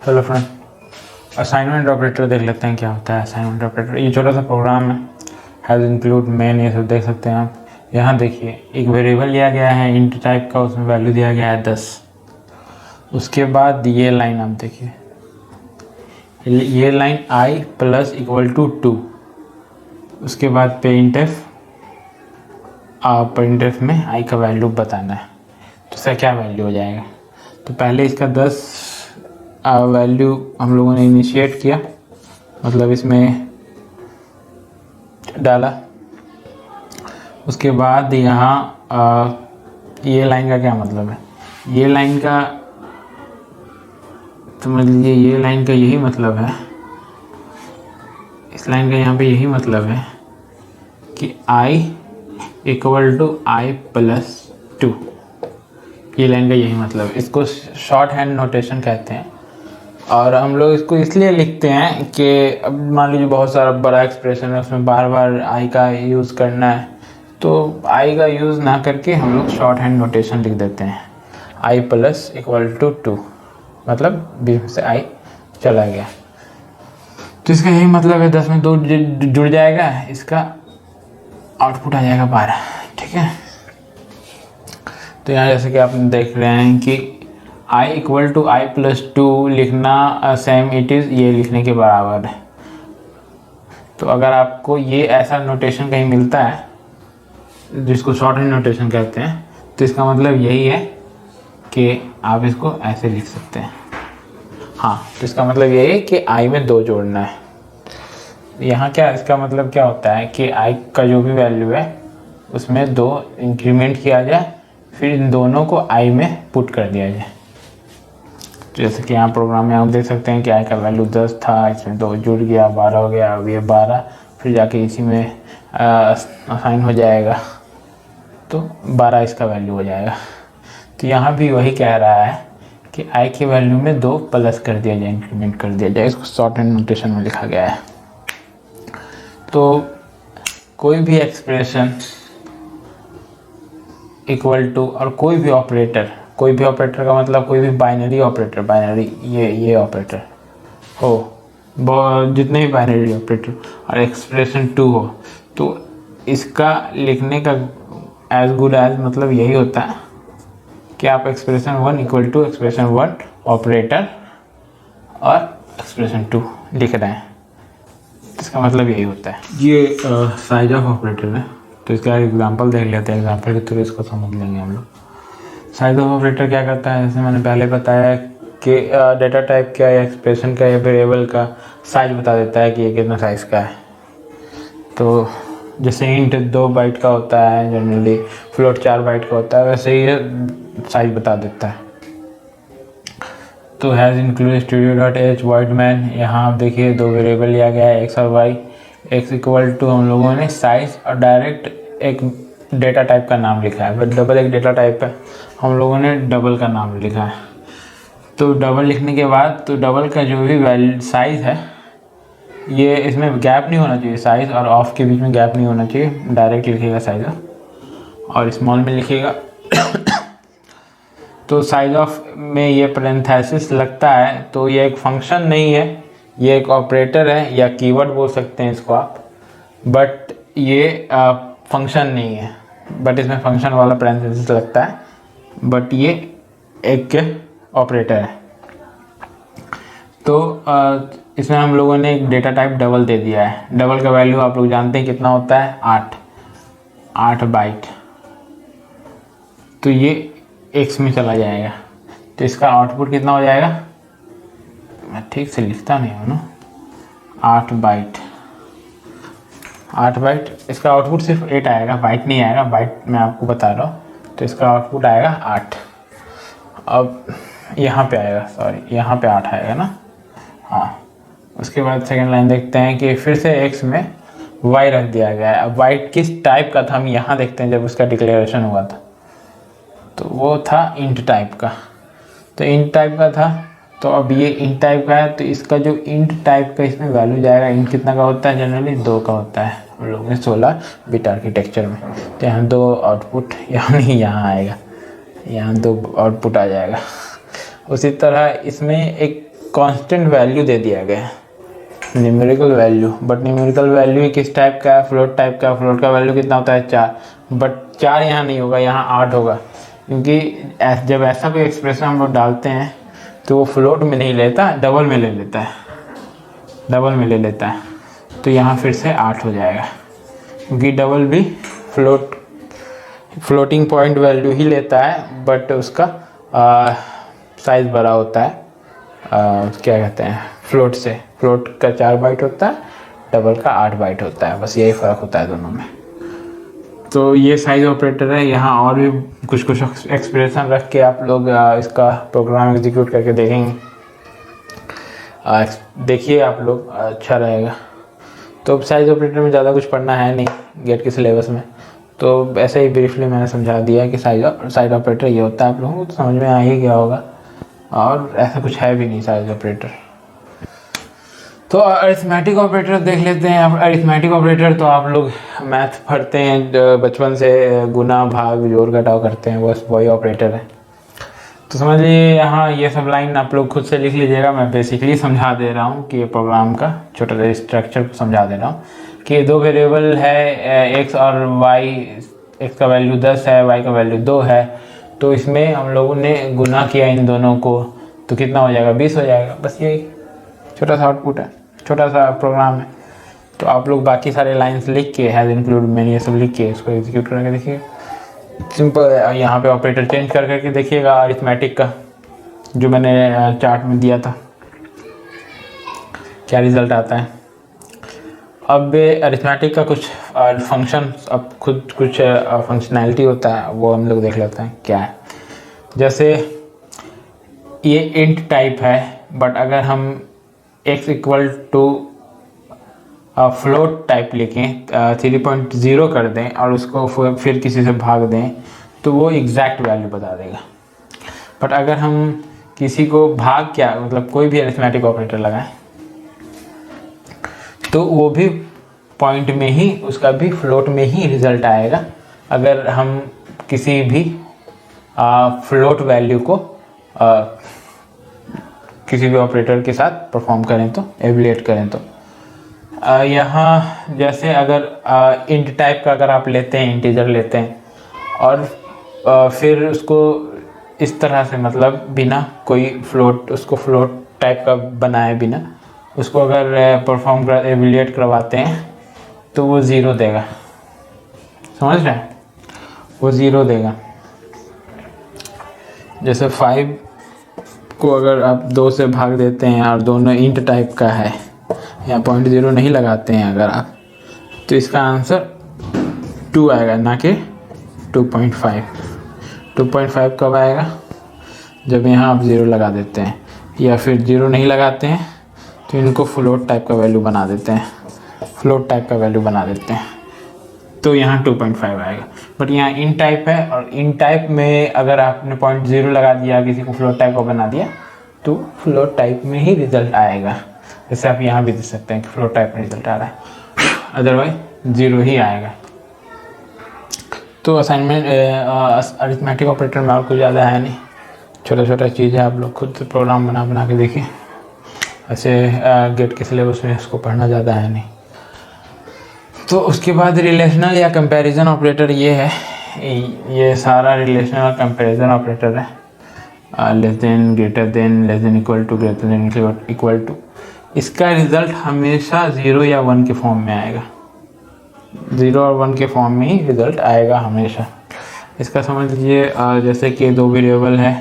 Hello friend, assignment operator देख लेते हैं क्या होता है। असाइनमेंट ऑपरेटर ये छोटा सा प्रोग्राम है, हैज़ इंक्लूड मेन, ये सब देख सकते हैं आप। यहाँ देखिए एक वेरिएबल लिया गया है इंट टाइप का, उसमें वैल्यू दिया गया है 10। उसके बाद ये लाइन आप देखिए, ये line i plus equal to 2। उसके बाद प्रिंटफ में i का वैल्यू बताना है, तो इसका क्या वैल्यू हो जाएगा। तो पहले इसका 10 वैल्यू हम लोगों ने इनिशिएट किया, मतलब इसमें डाला। उसके बाद यहाँ ये लाइन का क्या मतलब है, ये लाइन का समझ लीजिए, ये लाइन का यही मतलब है, इस लाइन का यहाँ पे यही मतलब है कि i equal to i plus 2। ये लाइन का यही मतलब है। इसको शॉर्ट हैंड नोटेशन कहते हैं, और हम लोग इसको इसलिए लिखते हैं कि अब मान लीजिए बहुत सारा बड़ा एक्सप्रेशन है, उसमें बार बार आई का यूज़ करना है, तो आई का यूज़ ना करके हम लोग शॉर्ट हैंड नोटेशन लिख देते हैं। आई प्लस इक्वल टू 2, मतलब 20 में से आई चला गया, तो इसका यही मतलब है। 10 में 2 जुड़ जाएगा, इसका आउटपुट आ जाएगा 12। ठीक है, तो यहाँ जैसे कि आप देख रहे हैं कि i equal to i plus 2 लिखना सेम इट इज़ ये लिखने के बराबर है। तो अगर आपको ये ऐसा नोटेशन कहीं मिलता है जिसको शॉर्ट हैंड नोटेशन कहते हैं, तो इसका मतलब यही है कि आप इसको ऐसे लिख सकते हैं। हाँ, तो इसका मतलब यही है कि i में 2 जोड़ना है। यहाँ क्या इसका मतलब क्या होता है कि i का जो भी वैल्यू है उसमें 2 इंक्रीमेंट किया जाए, फिर इन दोनों को i में पुट कर दिया जाए। जैसे कि यहाँ प्रोग्राम में आप देख सकते हैं कि i का वैल्यू 10 था, इसमें 2 जुड़ गया, 12 हो गया। अब ये 12 फिर जाके इसी में असाइन हो जाएगा, तो 12 इसका वैल्यू हो जाएगा। तो यहाँ भी वही कह रहा है कि i की वैल्यू में 2 प्लस कर दिया जाए, इंक्रीमेंट कर दिया जाए। इसको शॉर्ट हैंड नोटेशन में लिखा गया है। तो कोई भी एक्सप्रेशन इक्वल टू और कोई भी ऑपरेटर का मतलब कोई भी बाइनरी ऑपरेटर, बाइनरी ये ऑपरेटर हो, जितने भी बाइनरी ऑपरेटर और एक्सप्रेशन 2 हो, तो इसका लिखने का एज गुड एज मतलब यही होता है कि आप expression 1 equal to expression 1 operator और एक्सप्रेशन 2 लिख रहे हैं। इसका मतलब यही होता है। ये साइज ऑफ ऑपरेटर है, तो इसका एग्जांपल देख लेते हैं। एग्जांपल के थ्रू इसको समझ लेंगे हम लोग। साइज ऑफ ऑपरेटर क्या करता है, जैसे मैंने पहले बताया कि डेटा टाइप का या एक्सप्रेशन का या वेरिएबल का साइज बता देता है कि ये कितना साइज़ का है। तो जैसे इंट 2 बाइट का होता है जनरली, फ्लोट 4 बाइट का होता है, वैसे ही ये साइज बता देता है। तो has include studio dot H void main, यहाँ आप देखिए 2 वेरिएबल लिया गया है x और y। x इक्वल टू हम लोगों ने साइज और डायरेक्ट एक डेटा टाइप का नाम लिखा है, बट डबल एक डेटा टाइप है, हम लोगों ने डबल का नाम लिखा है। तो डबल लिखने के बाद तो डबल का जो भी वैल्यू साइज़ है, ये इसमें गैप नहीं होना चाहिए, साइज़ और ऑफ के बीच में गैप नहीं होना चाहिए। डायरेक्ट लिखिएगा साइज़ और स्मॉल में लिखिएगा। तो साइज ऑफ में ये पैरेंथेसिस लगता है, तो ये एक फंक्शन नहीं है, ये एक ऑपरेटर है या कीवर्ड बोल सकते हैं इसको आप, बट ये फंक्शन नहीं है। बट इसमें फंक्शन वाला पैरेंथेसिस लगता है, बट ये एक ऑपरेटर है। तो इसमें हम लोगों ने एक डेटा टाइप डबल दे दिया है। डबल का वैल्यू आप लोग जानते हैं कितना होता है, 8 बाइट। तो ये x में चला जाएगा, तो इसका आउटपुट कितना हो जाएगा, मैं ठीक से लिखता नहीं हूँ ना, 8 बाइट। इसका आउटपुट सिर्फ 8 आएगा, बाइट नहीं आएगा, बाइट मैं आपको बता रहा हूँ। तो इसका आउटपुट आएगा 8। अब यहाँ पे आएगा, सॉरी यहाँ पे 8 आएगा ना, हाँ। उसके बाद सेकेंड लाइन देखते हैं कि फिर से x में y रख दिया गया है। अब y किस टाइप का था हम यहाँ देखते हैं, जब उसका डिक्लेरेशन हुआ था तो वो था इंट टाइप का। तो इंट टाइप का था, तो अब ये इंट टाइप का है, तो इसका जो इंट टाइप का इसमें वैल्यू जाएगा, इंट कितना का होता है, जनरली 2 का होता है हम लोग ने 16 बिट आर्किटेक्चर में। तो यहाँ 2 आउटपुट यानी यहाँ आएगा, यहाँ 2 आउटपुट आ जाएगा। उसी तरह इसमें एक कांस्टेंट वैल्यू दे दिया गया है, numerical value, but numerical value किस टाइप का है, फ्लोट टाइप का। फ्लोट का वैल्यू कितना होता है 4, बट 4 यहाँ नहीं होगा, यहाँ 8 होगा, क्योंकि जब ऐसा कोई एक्सप्रेशन हम लोग डालते हैं तो वो फ्लोट में नहीं लेता, डबल में ले लेता है, डबल में ले लेता है। तो यहाँ फिर से 8 हो जाएगा, क्योंकि डबल भी फ्लोटिंग पॉइंट वैल्यू ही लेता है, बट उसका साइज़ बड़ा होता है, क्या कहते हैं, फ्लोट से। फ्लोट का 4 बाइट होता है, डबल का 8 बाइट होता है, बस यही फ़र्क होता है दोनों में। तो ये साइज ऑपरेटर है। यहाँ और भी कुछ कुछ एक्सप्रेशन रख के आप लोग इसका प्रोग्राम एग्जीक्यूट करके देखेंगे, देखिए आप लोग, अच्छा रहेगा। तो साइज ऑपरेटर में ज़्यादा कुछ पढ़ना है नहीं गेट के सिलेबस में, तो ऐसे ही ब्रीफली मैंने समझा दिया कि साइज ऑपरेटर ये होता है, आप लोगों को तो समझ में आ ही गया होगा, और ऐसा कुछ है भी नहीं साइज ऑपरेटर। तो अरिथमेटिक ऑपरेटर देख लेते हैं। अरिथमेटिक ऑपरेटर तो आप लोग मैथ पढ़ते हैं बचपन से, गुना भाग जोड़ घटाव करते हैं, बस वही ऑपरेटर है। तो समझ लीजिए यहाँ ये सब लाइन आप लोग खुद से लिख लीजिएगा, मैं बेसिकली समझा दे रहा हूँ कि ये प्रोग्राम का छोटा स्ट्रक्चर को समझा दे रहा हूँ कि 2 वेरिएबल है x और y, x का वैल्यू 10 है, y का वैल्यू 2 है। तो इसमें हम लोगों ने गुना किया इन दोनों को, तो कितना हो जाएगा, 20 हो जाएगा। बस यही छोटा सा आउटपुट है, छोटा सा प्रोग्राम है। तो आप लोग बाकी सारे लाइंस लिख के, हैज़ इंक्लूड मैंने ये सब लिख के इसको एग्जीक्यूट करके देखिए। सिंपल, यहाँ पे ऑपरेटर चेंज कर करके देखिएगा अरिथमेटिक का, जो मैंने चार्ट में दिया था, क्या रिज़ल्ट आता है। अब अरिथमेटिक का कुछ फंक्शन, अब खुद कुछ फंक्शनैलिटी होता है, वो हम लोग देख लेते हैं क्या है। जैसे ये इंट टाइप है, बट अगर हम x equal to float type लिखें, 3.0 कर दें और उसको फिर किसी से भाग दें, तो वो एग्जैक्ट वैल्यू बता देगा। बट अगर हम किसी को भाग क्या, मतलब कोई भी अरिथमेटिक ऑपरेटर लगाएं, तो वो भी पॉइंट में ही, उसका भी फ्लोट में ही रिजल्ट आएगा। अगर हम किसी भी फ्लोट वैल्यू को किसी भी ऑपरेटर के साथ परफॉर्म करें, तो एवल्यूएट करें, तो यहाँ जैसे अगर इंट टाइप का अगर आप लेते हैं, इंटीजर लेते हैं, और फिर उसको इस तरह से, मतलब बिना कोई फ्लोट, उसको फ्लोट टाइप का बनाए बिना, उसको अगर परफॉर्म कर एवल्यूएट करवाते हैं, तो वो 0 देगा। समझ रहे हैं, वो 0 देगा। जैसे 5 को अगर आप 2 से भाग देते हैं और दोनों इंट टाइप का है, या 0.0 नहीं लगाते हैं अगर आप, तो इसका आंसर 2 आएगा, ना कि 2.5। 2.5 कब आएगा, जब यहाँ आप 0 लगा देते हैं, या फिर 0 नहीं लगाते हैं तो इनको फ्लोट टाइप का वैल्यू बना देते हैं, फ्लोट टाइप का वैल्यू बना देते हैं, तो यहाँ 2.5 आएगा। बट यहाँ इन टाइप है, और इन टाइप में अगर आपने 0.0 लगा दिया, किसी को फ्लोट टाइप का बना दिया, तो फ्लोट टाइप में ही रिजल्ट आएगा। जैसे आप यहाँ भी देख सकते हैं कि फ्लोट टाइप में रिजल्ट आ रहा है, अदरवाइज 0 ही आएगा। तो असाइनमेंट अरिथमेटिक ऑपरेटर में और कुछ ज़्यादा है नहीं, छोटा छोटा चीज़ है, आप लोग खुद से प्रोग्राम बना के देखिए। ऐसे गेट के सिलेबस में इसको पढ़ना ज़्यादा है नहीं। तो उसके बाद रिलेशनल या कंपैरिजन ऑपरेटर ये है, ये सारा रिलेशनल और कंपैरिजन ऑपरेटर है। Less than, greater than, less than equal to, greater than equal to. इसका रिज़ल्ट हमेशा 0 या 1 के फॉर्म में आएगा, 0 और 1 के फॉर्म में ही रिज़ल्ट आएगा हमेशा। इसका समझ लीजिए जैसे कि 2 वेरिएबल है,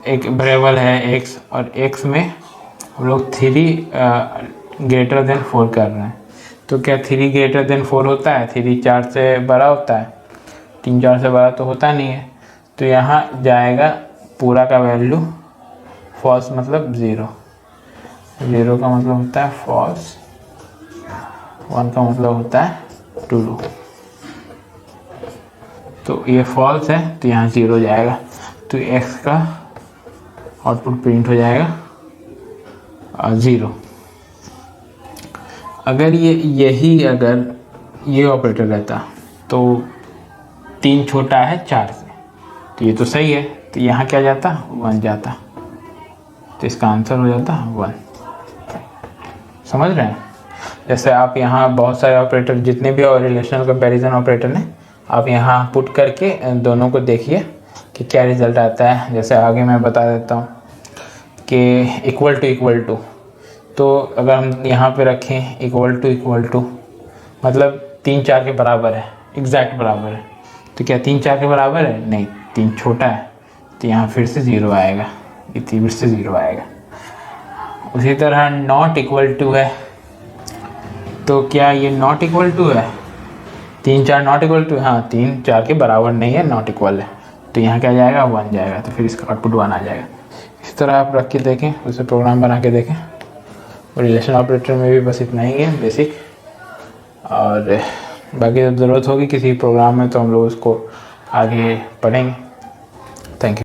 एक वेरिएबल है x, और x में हम लोग 3 ग्रेटर देन 4 कर रहे हैं। तो क्या 3 ग्रेटर देन 4 होता है? 3 4 से बड़ा होता है? 3 4 से बड़ा तो होता नहीं है। तो यहाँ जाएगा पूरा का वैल्यू फॉल्स, मतलब 0। 0 का मतलब होता है फॉल्स, 1 का मतलब होता है ट्रू। तो ये फॉल्स है, तो यहाँ 0 जाएगा, तो x का आउटपुट प्रिंट हो जाएगा 0। अगर अगर ये ऑपरेटर रहता तो 3 छोटा है 4 से, तो ये तो सही है, तो यहाँ क्या जाता? 1 जाता। तो इसका आंसर हो जाता है 1। समझ रहे हैं? जैसे आप यहाँ बहुत सारे ऑपरेटर जितने भी और रिलेशनल कंपैरिजन ऑपरेटर हैं, आप यहाँ पुट करके दोनों को देखिए कि क्या रिजल्ट आता है। जैसे आगे मैं बता देता हूँ कि इक्वल टू, तो अगर हम यहाँ पे रखें इक्वल टू मतलब 3 4 के बराबर है, एग्जैक्ट बराबर है, तो क्या 3 4 के बराबर है? नहीं, 3 छोटा है, तो यहाँ फिर से 0 आएगा, ये फिर से 0 आएगा। उसी तरह नॉट इक्वल टू है, तो क्या ये नॉट इक्वल टू है? 3 4 नॉट इक्वल टू, हाँ 3 4 के बराबर नहीं है, नॉट इक्वल है, तो यहाँ क्या जाएगा? 1 जाएगा, तो फिर इसका आउटपुट 1 आ जाएगा। इस तरह आप रख के देखें, उसे प्रोग्राम बना के देखें। और रिलेशन ऑपरेटर में भी बस इतना ही है बेसिक, और बाकी जब ज़रूरत होगी किसी प्रोग्राम में तो हम लोग उसको आगे पढ़ेंगे।